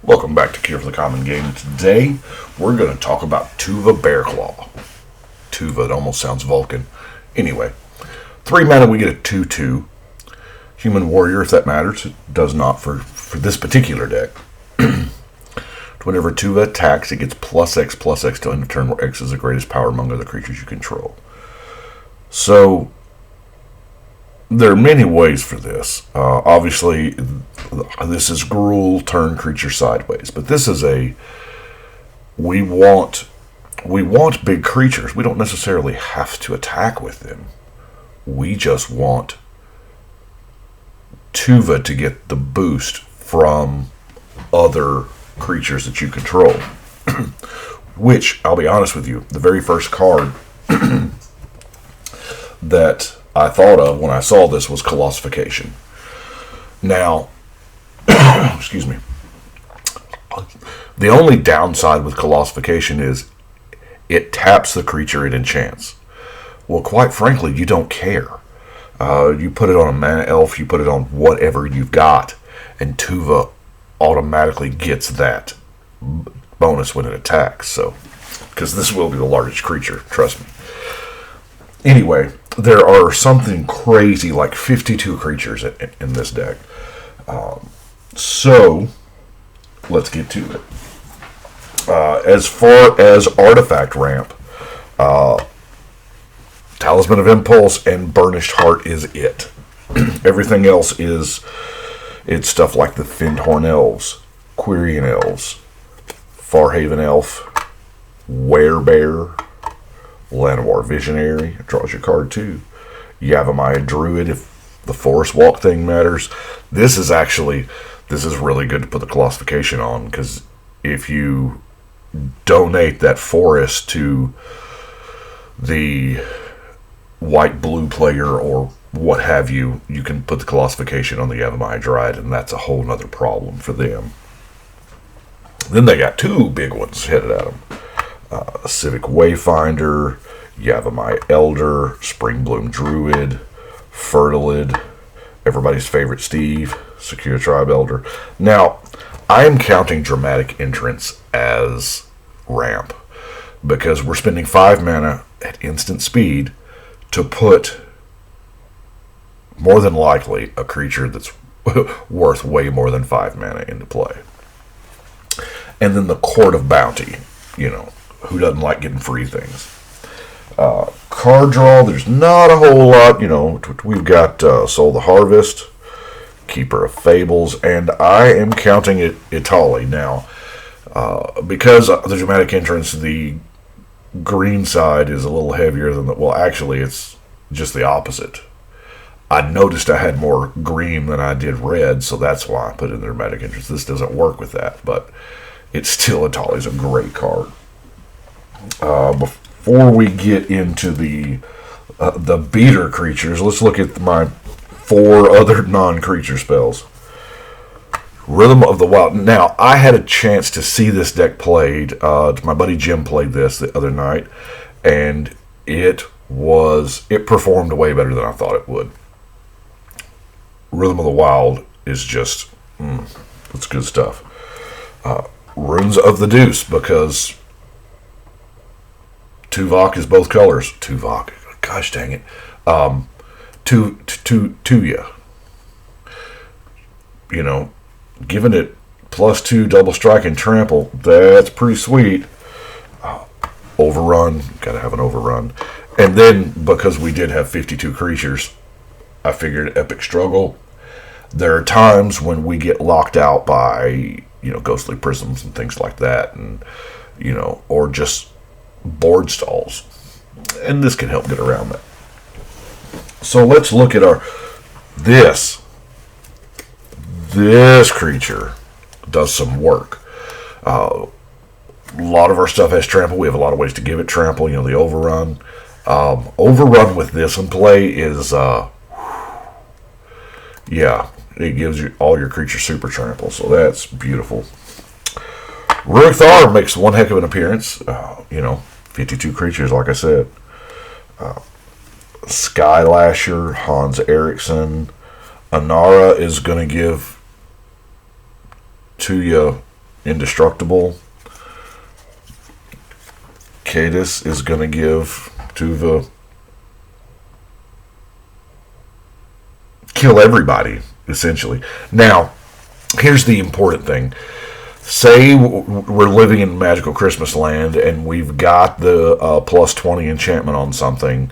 Welcome back to Cure for the Common Game. Today, we're going to talk about Tuya Bearclaw. Tuya, it almost sounds Vulcan. Anyway, 3 mana, we get a 2/2. Human Warrior, if that matters. It does not for this particular deck. Whenever Tuya attacks, it gets +X/+X till end of turn, where X is the greatest power among other creatures you control. So, there are many ways for this. Obviously, this is Gruul, turn creature sideways. But this is we want big creatures. We don't necessarily have to attack with them. We just want Tuya to get the boost from other creatures that you control. Which, I'll be honest with you, the very first card that I thought of when I saw this was Colossification. Now, excuse me. The only downside with Colossification is it taps the creature it enchants. Well, quite frankly, you don't care. You put it on a mana elf, you put it on whatever you've got, and Tuya automatically gets that bonus when it attacks. So, because this will be the largest creature, trust me. Anyway, there are something crazy like 52 creatures in this deck. So, let's get to it. As far as artifact ramp, Talisman of Impulse and Burnished Heart is it. Everything else it's stuff like the Fyndhorn Elves, Quirion Elves, Farhaven Elf, Werebear, Llanowar Visionary, draws your card too. Yavimaya Druid, if the Forest Walk thing matters. This is really good to put the Colossification on, because if you donate that forest to the white-blue player or what have you, you can put the Colossification on the Yavimaya Dryad, and that's a whole nother problem for them. Then they got two big ones headed at them. Civic Wayfinder, Yavimaya Elder, Springbloom Druid, Fertilid, everybody's favorite Steve, Secure Tribe Elder. Now, I am counting Dramatic Entrance as ramp, because we're spending 5 mana at instant speed to put, more than likely, a creature that's worth way more than 5 mana into play. And then the Court of Bounty, who doesn't like getting free things? Card draw, there's not a whole lot. We've got Soul the Harvest, Keeper of Fables, and I am counting it Italy now. Because of the Dramatic Entrance, the green side is a little heavier than actually it's just the opposite. I noticed I had more green than I did red, so that's why I put in the Dramatic Entrance. This doesn't work with that, but it's still Italy's a great card. Before we get into the beater creatures, let's look at my 4 other non-creature spells. Rhythm of the Wild. Now, I had a chance to see this deck played. My buddy Jim played this the other night, and it performed way better than I thought it would. Rhythm of the Wild is just, it's good stuff. Runes of the Deuce, because Tuvok is both colors. Tuvok, gosh dang it. Tuya. Giving it +2 double strike and trample, that's pretty sweet. Overrun, gotta have an overrun. And then, because we did have 52 creatures, I figured Epic Struggle. There are times when we get locked out by, Ghostly Prisms and things like that, and, or just board stalls. And this can help get around that. So let's look at this creature does some work. A lot of our stuff has trample. We have a lot of ways to give it trample. The overrun. Overrun with this in play is, it gives you all your creatures super trample. So that's beautiful. Rurik Thar makes one heck of an appearance. 52 creatures, like I said. Skylasher, Hans Eriksson. Anara is going to give Tuya indestructible. Cadis is going to give Tuya kill everybody, essentially. Now, here's the important thing. Say we're living in Magical Christmas Land and we've got the plus 20 enchantment on something,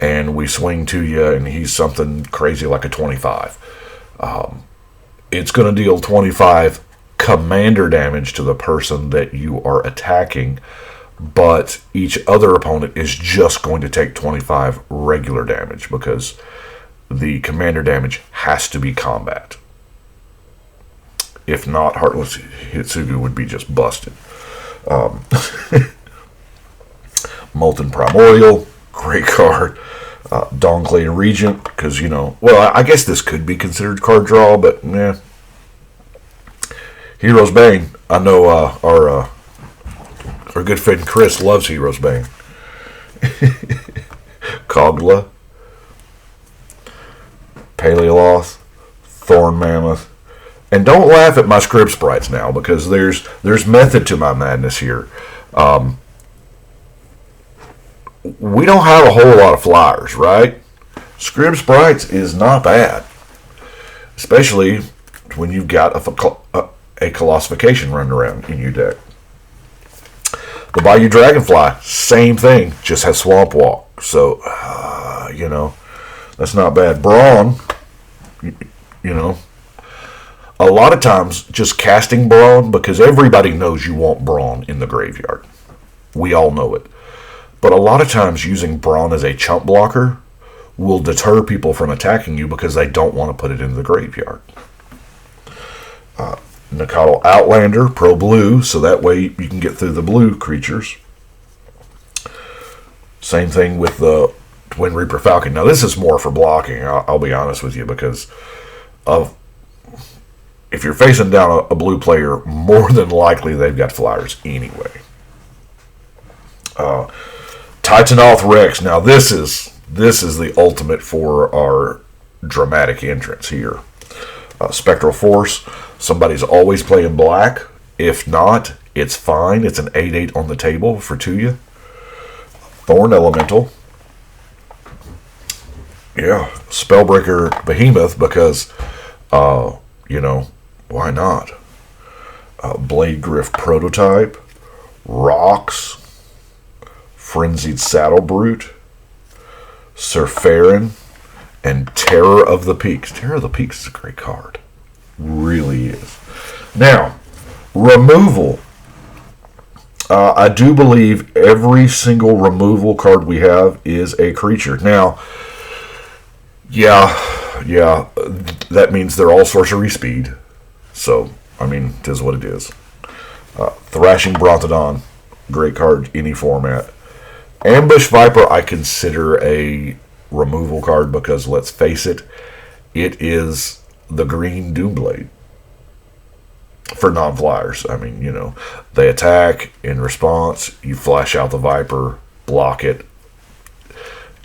and we swing Tuya and he's something crazy like a 25. It's going to deal 25 commander damage to the person that you are attacking, but each other opponent is just going to take 25 regular damage because the commander damage has to be combat. If not, Heartless Hitsugu would be just busted. Molten Primordial, great card. Dongclay Regent, because, well, I guess this could be considered card draw, but, Hero's Bane. I know our good friend Chris loves Hero's Bane. Kogla, Paleoloth, Thorn Mammoth. And don't laugh at my script sprites now, because there's method to my madness here. We don't have a whole lot of flyers, right? Script sprites is not bad, especially when you've got a Colossification running around in your deck. The Bayou Dragonfly, same thing, just has Swamp Walk. So, that's not bad. Brawn, a lot of times just casting Brawn, because everybody knows you want Brawn in the graveyard. We all know it. But a lot of times using Brawn as a chump blocker will deter people from attacking you because they don't want to put it in the graveyard. Nikado Outlander, Pro Blue, so that way you can get through the blue creatures. Same thing with the Twin Reaper Falcon. Now this is more for blocking, I'll be honest with you, because if you're facing down a blue player, more than likely they've got flyers anyway. Titanoth Rex. Now this is the ultimate for our dramatic entrance here. Spectral Force. Somebody's always playing black. If not, it's fine. It's an 8/8 on the table for Tuya. Thorn Elemental. Yeah, Spellbreaker Behemoth, because, why not? Blade Griff Prototype. Rocks. Frenzied Saddle Brute. Surferin. And Terror of the Peaks. Terror of the Peaks is a great card. Really is. Now, removal. I do believe every single removal card we have is a creature. Now, yeah, that means they're all sorcery speed. So, it is what it is. Thrashing Brontodon, great card, any format. Ambush Viper, I consider a removal card because, let's face it, it is the green Doomblade for non-flyers. They attack. In response, you flash out the Viper, block it.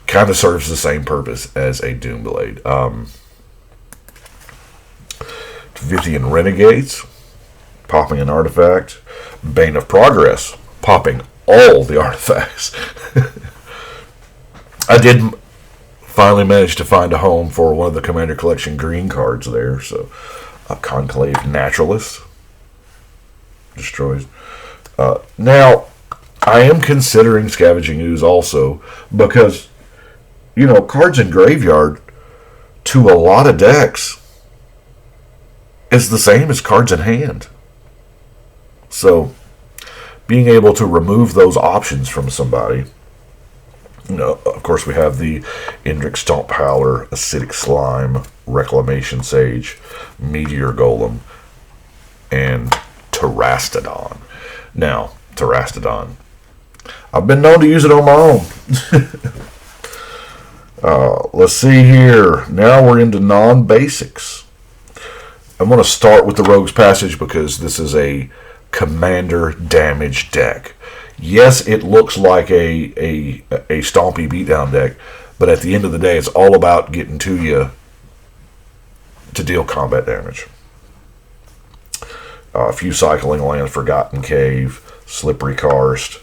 Kind of serves the same purpose as a Doomblade. Vithian Renegades, popping an artifact. Bane of Progress, popping all the artifacts. I did finally manage to find a home for one of the Commander Collection green cards there. So, a Conclave Naturalist destroys. Now, I am considering Scavenging Ooze also because, cards in graveyard to a lot of decks is the same as cards in hand. So, being able to remove those options from somebody. Of course, we have the Indrik Stomp Howler, Acidic Slime, Reclamation Sage, Meteor Golem, and Terastodon. Now, Terastodon. I've been known to use it on my own. Let's see here. Now we're into non-basics. I'm going to start with the Rogue's Passage because this is a commander damage deck. Yes, it looks like a stompy beatdown deck, but at the end of the day, it's all about getting Tuya to deal combat damage. A few cycling lands, Forgotten Cave, Slippery Karst,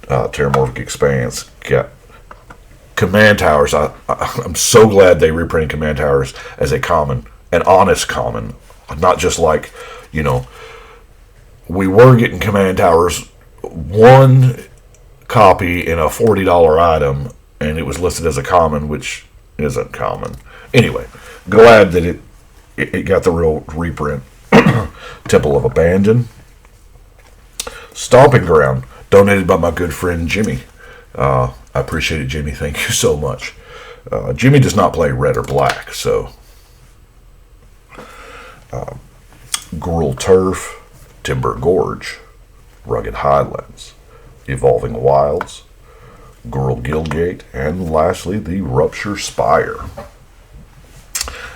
Terramorphic Expanse. Got Command Towers. I'm so glad they reprinted Command Towers as a common, an honest common. Not just like, we were getting Command Towers, one copy in a $40 item, and it was listed as a common, which isn't common. Anyway, glad that it got the real reprint. Temple of Abandon. Stomping Ground, donated by my good friend Jimmy. I appreciate it, Jimmy. Thank you so much. Jimmy does not play red or black, so. Gruul Turf, Timber Gorge, Rugged Highlands, Evolving Wilds, Gruul Guildgate, and lastly, the Rupture Spire.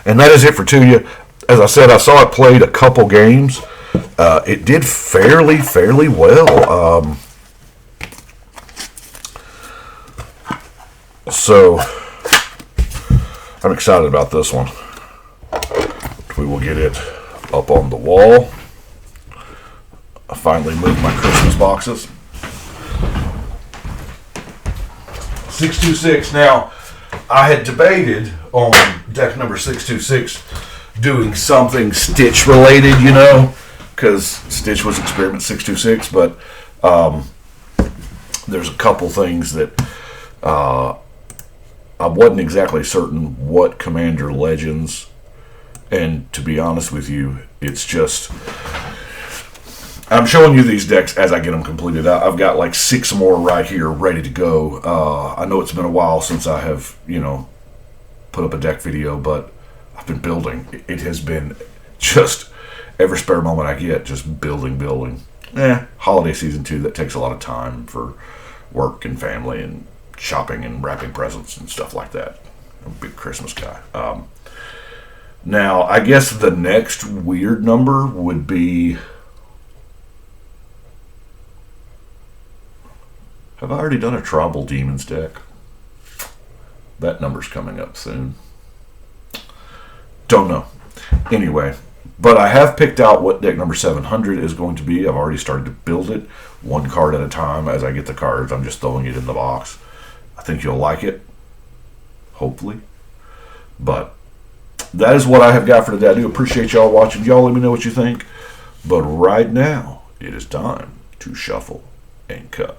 And that is it for Tuya. As I said, I saw it played a couple games. It did fairly well. So, I'm excited about this one. We will get it up on the wall. I finally moved my Christmas boxes. 626. Now, I had debated on deck number 626 doing something Stitch related, because Stitch was Experiment 626, but there's a couple things that I wasn't exactly certain what Commander Legends, and to be honest with you, it's just, I'm showing you these decks as I get them completed. I've got like 6 more right here ready to go. I know it's been a while since I have, put up a deck video, but I've been building. It has been just every spare moment I get, just building. Holiday season too, that takes a lot of time for work and family and shopping and wrapping presents and stuff like that. I'm a big Christmas guy. Now, I guess the next weird number would be... Have I already done a Tribal Demons deck? That number's coming up soon. Don't know. Anyway, but I have picked out what deck number 700 is going to be. I've already started to build it, one card at a time. As I get the cards, I'm just throwing it in the box. I think you'll like it. Hopefully. But that is what I have got for today. I do appreciate y'all watching. Y'all let me know what you think. But right now, it is time to shuffle and cut.